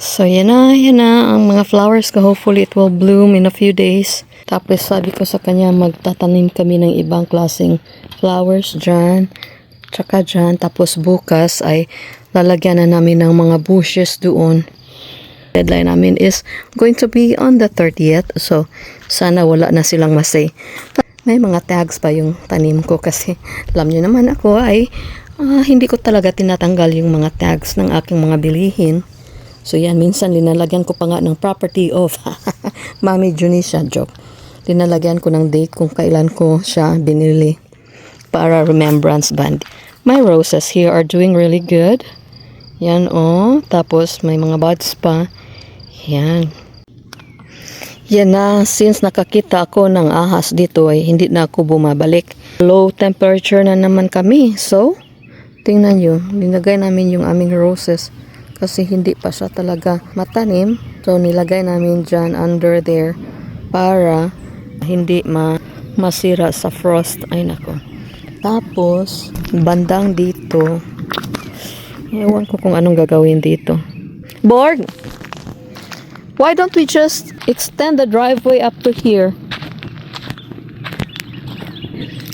So, yan na ang mga flowers ko. Hopefully, it will bloom in a few days. Tapos, sabi ko sa kanya, magtatanim kami ng ibang klaseng flowers dyan. Tsaka dyan. Tapos, bukas ay lalagyan na namin ng mga bushes doon. Deadline namin is going to be on the 30th. So, sana wala na silang masay. May mga tags pa yung tanim ko kasi alam niyo naman ako ay hindi ko talaga tinatanggal yung mga tags ng aking mga bilihin. So yan, minsan linalagyan ko pa nga ng property of Mami Junisha, joke. Linalagyan ko ng date kung kailan ko siya binili para remembrance band. My roses here are doing really good. Yan tapos may mga buds pa. Yan. Yan na, since nakakita ako ng ahas dito ay hindi na ako bumabalik. Low temperature na naman kami. So, tingnan nyo, nilagay namin yung aming roses. Kasi hindi pa siya talaga matanim. So, nilagay namin dyan under there para hindi masira sa frost. Ay, nako. Tapos, bandang dito, ewan ko kung anong gagawin dito. Borg! Why don't we just extend the driveway up to here?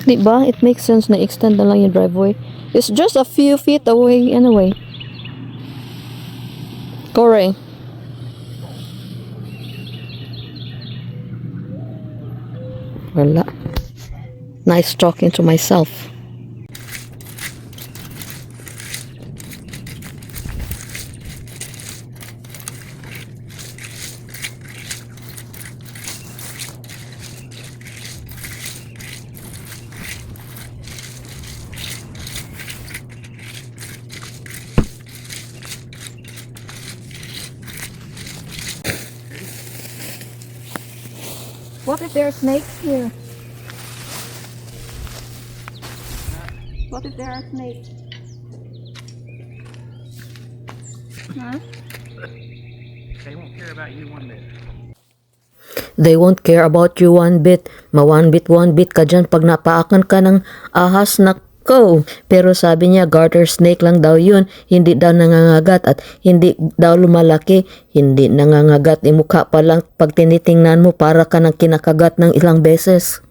Diba? It makes sense na extend na lang yung driveway. It's just a few feet away anyway. Corey. Wala. Nice talking to myself. What if there are snakes here? What if there are snakes? Huh? They won't care about you one bit. They won't care about you one bit. One bit ka dyan pag napaakan ka ng ahas na ko. Pero sabi niya, garter snake lang daw yun. Hindi daw nangangagat at hindi daw lumalaki. Hindi nangangagat. Mukha pa lang pag tinitingnan mo para ka nang kinakagat ng ilang beses.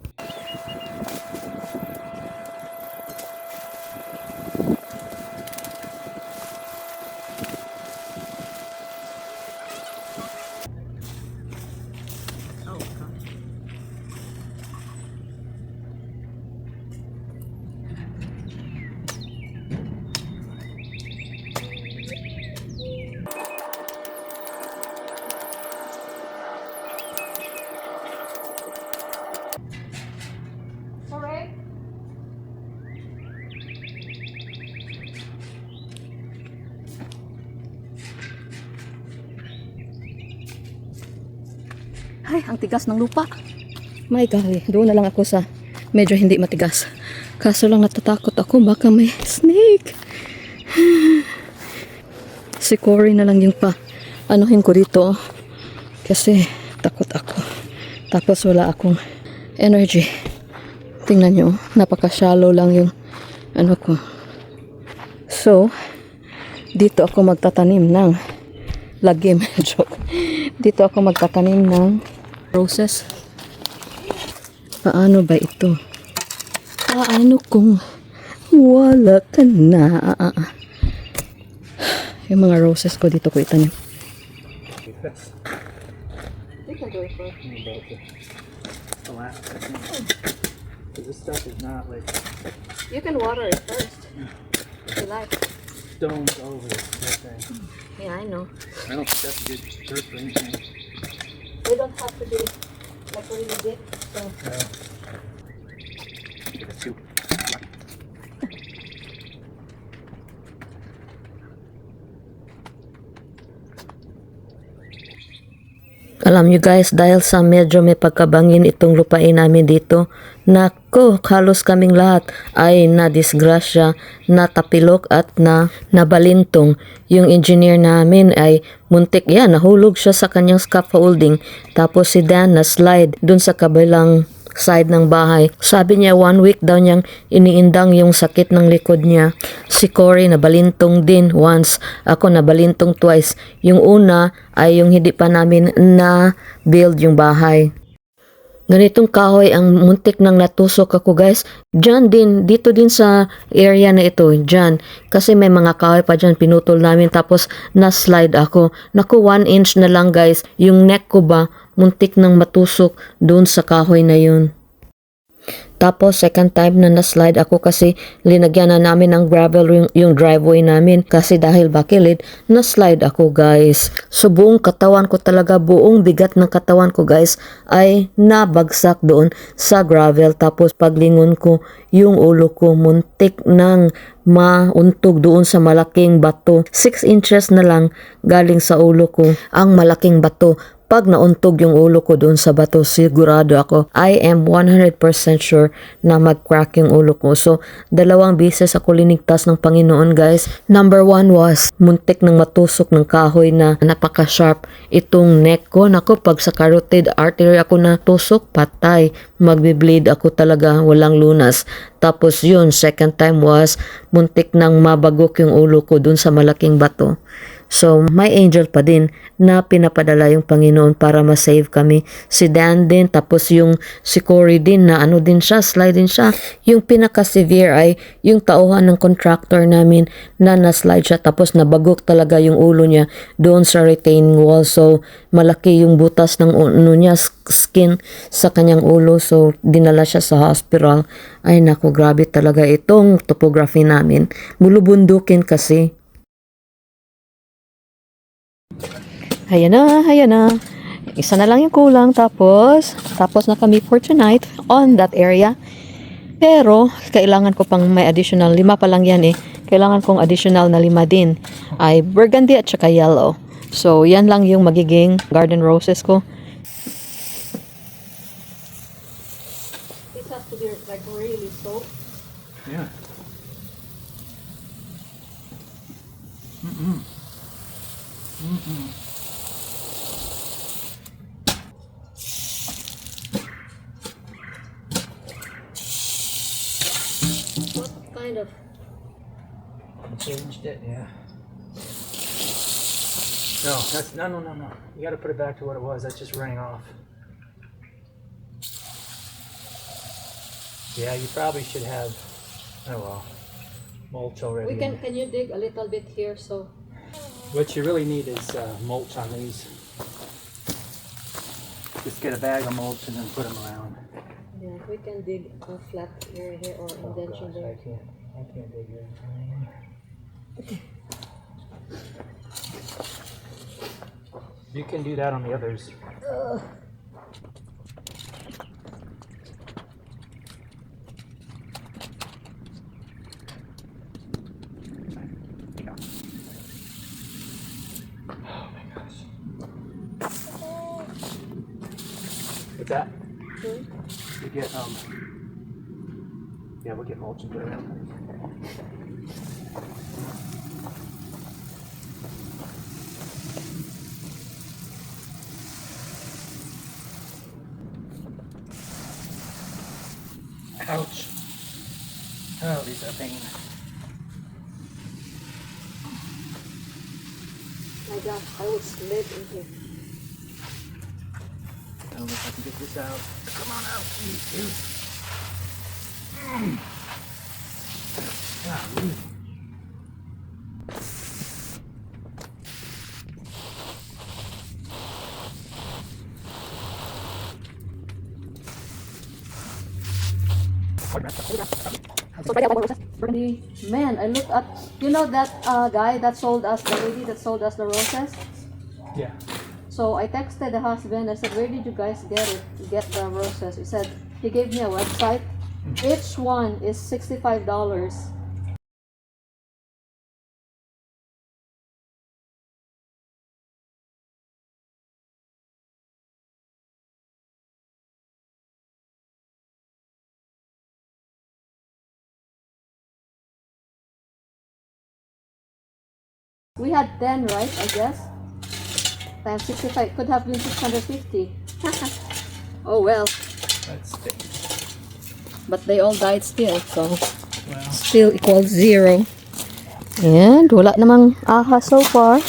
Ay, ang tigas ng lupa. My golly, doon na lang ako sa medyo hindi matigas. Kaso lang natatakot ako, baka may snake. Si Corey na lang yung anuhin ko dito. Kasi takot ako. Tapos wala akong energy. Tingnan nyo, napaka-shallow lang yung ano ko. So, dito ako magtatanim ng lagim. Joke. Dito ako magtatanim ng roses. Paano ba ito? Paano kung wala ka na? Yung mga roses ko dito ko itanim. This stuff is not like You can water it first. If you like. stones over it. Yeah, I know. I don't think that's a good dirt for anything. They don't have to be like really deep. So. It's too Alam nyo guys, dahil sa medyo may pagkabangin itong lupain namin dito, nako, halos kaming lahat ay nadisgrasya, natapilok at nabalintong. Yung engineer namin ay muntik yan, nahulog siya sa kanyang scaffolding. Tapos si Dan na slide dun sa kabilang side ng bahay. Sabi niya 1 week daw niyang iniindang yung sakit ng likod niya. Si Cory nabalintong din once, ako nabalintong twice. Yung una ay yung hindi pa namin na build yung bahay. Ganitong kahoy ang muntik nang natusok ako guys. Diyan din, dito din sa area na ito, diyan. Kasi may mga kahoy pa diyan, pinutol namin tapos na-slide ako. Naku, 1 inch na lang guys. Yung neck ko ba, muntik nang matusok doon sa kahoy na yun. Tapos second time na na-slide ako kasi linagyan na namin ng gravel yung driveway namin kasi dahil bakilid, na-slide ako guys. So buong katawan ko talaga, buong bigat ng katawan ko guys ay nabagsak doon sa gravel. Tapos paglingon ko, yung ulo ko muntik nang mauntog doon sa malaking bato. 6 inches na lang galing sa ulo ko ang malaking bato. Pag nauntog yung ulo ko doon sa bato, sigurado ako, I am 100% sure na mag-crack yung ulo ko. So, 2 beses ako linigtas ng Panginoon guys. Number 1 was, muntik ng matusok ng kahoy na napaka-sharp itong neck ko. Naku, pag sa carotid artery ako natusok, patay. Magbe-bleed ako talaga, walang lunas. Tapos yun, second time was, muntik nang mabagok yung ulo ko doon sa malaking bato. So, may angel pa din na pinapadala yung Panginoon para ma-save kami. Si Dan din, tapos yung si Cory din na ano din siya, slide din siya. Yung pinaka-severe ay yung tauhan ng contractor namin na na-slide siya tapos nabagok talaga yung ulo niya doon sa retaining wall. So, malaki yung butas ng ulo niya, skin sa kanyang ulo. So, dinala siya sa hospital. Ay naku, grabe talaga itong topography namin. Bulubundukin kasi. Ayan na. Isa na lang yung kulang tapos na kami for tonight on that area. Pero, kailangan ko pang may additional, 5 pa lang yan eh. Kailangan kong additional na 5 din. Ay burgundy at saka yellow. So, yan lang yung magiging garden roses ko. This has to be like really soaked. Yeah. What kind of... Changed it, yeah. No, that's no. You got to put it back to what it was. That's just running off. Yeah, you probably should have. Oh well, mulch already. Can you dig a little bit here so... What you really need is mulch on these. Just get a bag of mulch and then put them around. Yeah, we can dig a flat area here or indention there. I can't dig here. You can do that on the others. Oh my gosh. What's that? You get yeah, we'll get mulch and put it around. Ouch. Oh, these are pain. My God, I will slip in here. I don't know if I can get this out. Come on out, please, dude. Golly. Man, I looked at, you know that guy that sold us, the lady that sold us the roses? Yeah. So I texted the husband, I said, where did you guys get the roses? He said, he gave me a website. Each one is $65. We had 10, right? I guess. Times 65 could have been 650. Oh well. That stinks. But they all died still, so still equals 0. And wala namang aha so far.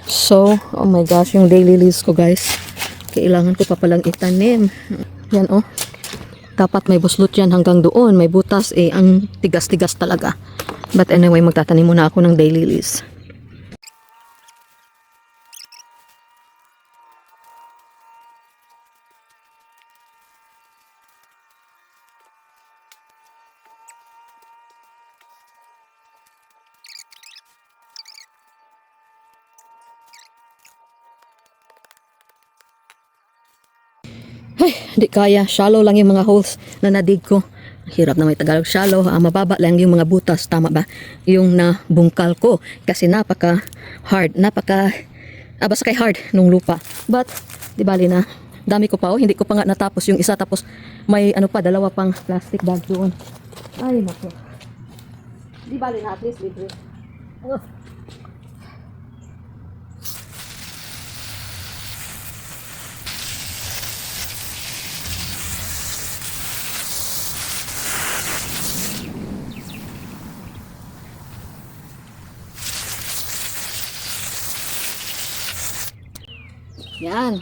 So, oh my gosh, yung daily leaves ko guys. Kailangan ko pa palang itanim. Yan oh. Dapat may buslot yan hanggang doon. May butas eh. Ang tigas-tigas talaga. But anyway, magtatanim muna ako ng daily leaves. Ay, di kaya. Shallow lang yung mga holes na nadig ko. Hirap na may Tagalog. Shallow. Mababa lang yung mga butas. Tama ba? Yung nabungkal ko. Kasi napaka hard. Basta kay hard nung lupa. But, di bali na. Dami ko pa. Oh. Hindi ko pa nga natapos yung isa. Tapos may dalawa pang plastic bag doon. Ay, naku. Di bali na. At least libre. Oh. Yan.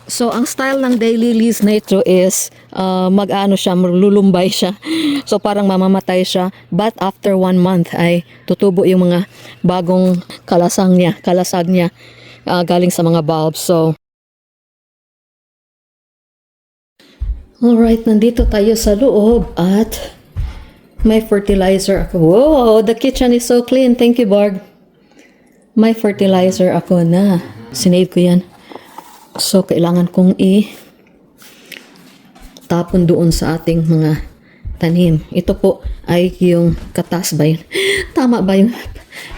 So, ang style ng daily leaves na ito is lulumbay siya. So, parang mamamatay siya. But after 1 month ay tutubo yung mga bagong kalasag niya galing sa mga bulbs. So, alright, nandito tayo sa loob at may fertilizer ako. Wow, the kitchen is so clean. Thank you, Barb. May fertilizer ako na. Sinave ko yan. So, kailangan kong tapon doon sa ating mga tanim. Ito po ay yung katas ba yun? Tama ba yung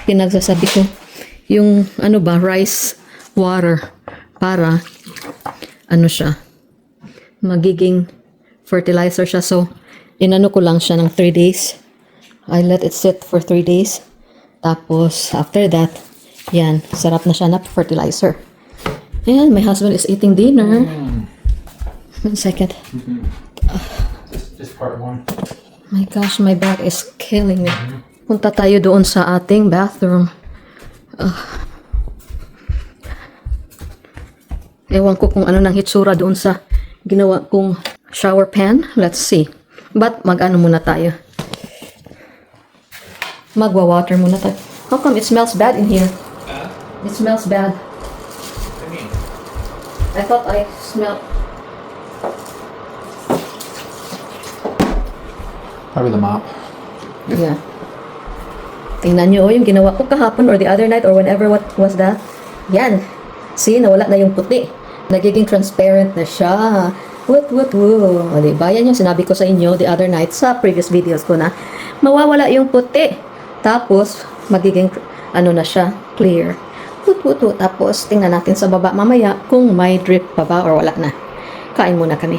pinagsasabi ko? Yung rice water para siya magiging fertilizer siya. So, inano ko lang siya ng 3 days. I let it sit for 3 days. Tapos, after that, yan, sarap na siya na fertilizer. And my husband is eating dinner. 1 second. Just part 1. My gosh, my back is killing me. Punta tayo doon sa ating bathroom. Ewan ko kung ano nang hitsura doon sa ginawa kong shower pan. Let's see. But muna tayo. Magwa-water muna tayo. How come it smells bad in here? It smells bad. What do you mean? I thought I smelled. Probably the mop. Yeah. Tingnan nyo yung ginawa ko kahapon or the other night or whenever. What was that? Yan. See, nawala na yung puti. Nagiging transparent na siya. O diba? Yan yung sinabi ko sa inyo the other night sa previous videos ko na mawawala yung puti. Tapos, magiging na siya, clear. Tapos, tingnan natin sa baba mamaya kung may drip pa ba or wala na. Kain muna kami.